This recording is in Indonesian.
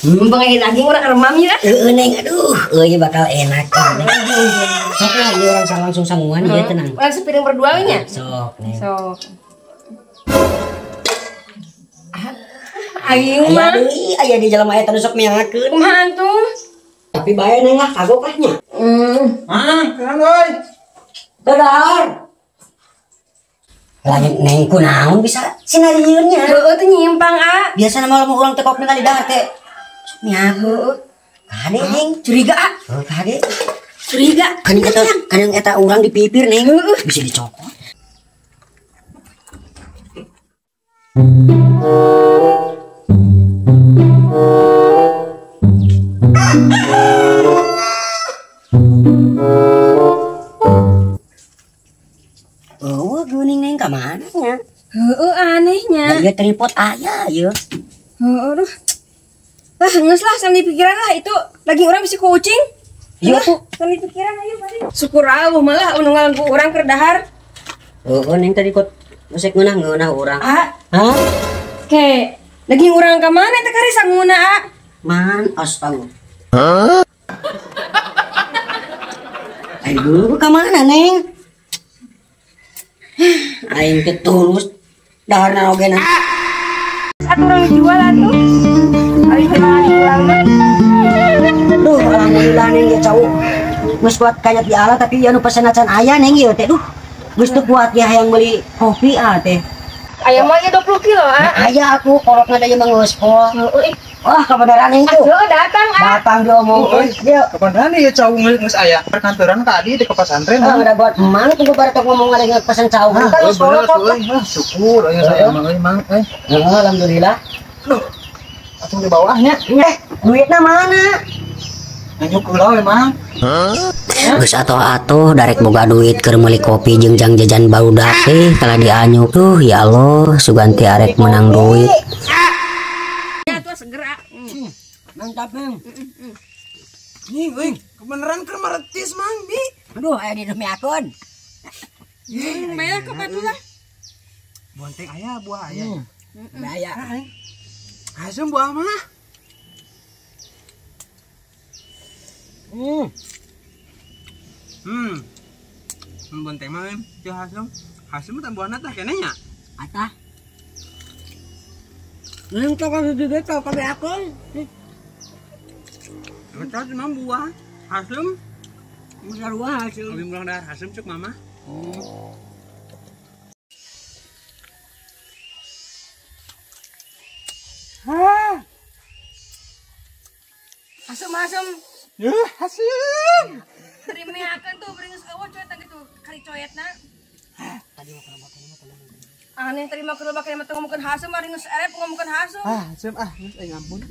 Pengen daging orang remam ya. Neng, aduh, bakal enak. Sok lah, orang langsung sangguan ya tenang. Orang sepiring berdua nya. Sok, Neng. Sok. Aing mah. Aya di jalan aya tanu sok miangakeun. Kumaha tuh? Tapi bae Neng lah kagok lah nya. Kenan euy. Dadar. Lain Neng kunaon bisa sinarieun nya. Heueuh teh nyimpang a. Biasana malam urang teh kok ningali dahar teh. Nyaho. Kade Neng, Curiga a. Kade. Curiga. Kadang eta urang di pipir Neng. Bisa dicokot. Oh, geuning Neng ka mana nya? Heueuh anehnya. Ya tripod aya ya. Aduh. Ah, geus lah sambil pikiran lah itu lagi orang bisa kucing. Iya tuh. Sambil pikiran ayo bari. Syukur Allah malah anu nganggu urang keur dahar. Oh, Neng tadi kok musik ngeunah urang. Ah, Hah? ke lagi urang ka mana teh kari sanguna a? Man, astaga. Hah? Ayo ka mana Neng? Aing teh tulus daharna oge na. Atuh urang jual atuh. Ari kenal urang mah. Duh, alhamdulillah Neng ya cau. Geus kuat kayak di ala tapi anu pesenacan aya Neng ieu teh duh. Geus teu kuat ya hayang beli kopi teh. Ayam mah 20 kilo ah. Aya aku kolotna da mah geus pol. Wah, kabeneran Neng tuh. Datang ah. Datang diomongkeun. Dia Kapan nih ya cau geus aya perkantoran ka di ke pesantren. udah buat emang tunggu pada tok ngomong ada pesan cau. Kan geus Bener kolot. tuh euy. Syukur aya saya mang euy. Alhamdulillah. Langsung di bawahnya. Duitnya mana? Nyuk ulah memang. Geus atuh darek boga duit keur meuli kopi jeung jang jajan barudak kala dianyuk. Tuh ya Allah, suganti arek menang duit. Ya tuh segera. Mantap, Mang. Nih, euy, kebeneran keur maretis mang bi. Aduh, aya di demi akun. Bayar ke patulah. Bonteng aya buah aya. Bahaya. Asem buah mah. Bonteng mah teu hasem. Hasem teh buahna teh keneh nya. Atah. Neng tok ka di tok ka akun. Eta cuma buah. Hasem. Musarua hasil. Lebih murah dahar hasem cuk mama. Asem-asem. Ya, hasem. Terimiakeun tuh beringus eueuh coet gitu kali coetna. Tadi mau kerobak ini mah Aneh terima kerobak mah ngomongkeun hasem bari geus erep ngomongkeun hasem. Hasem geus ngampun.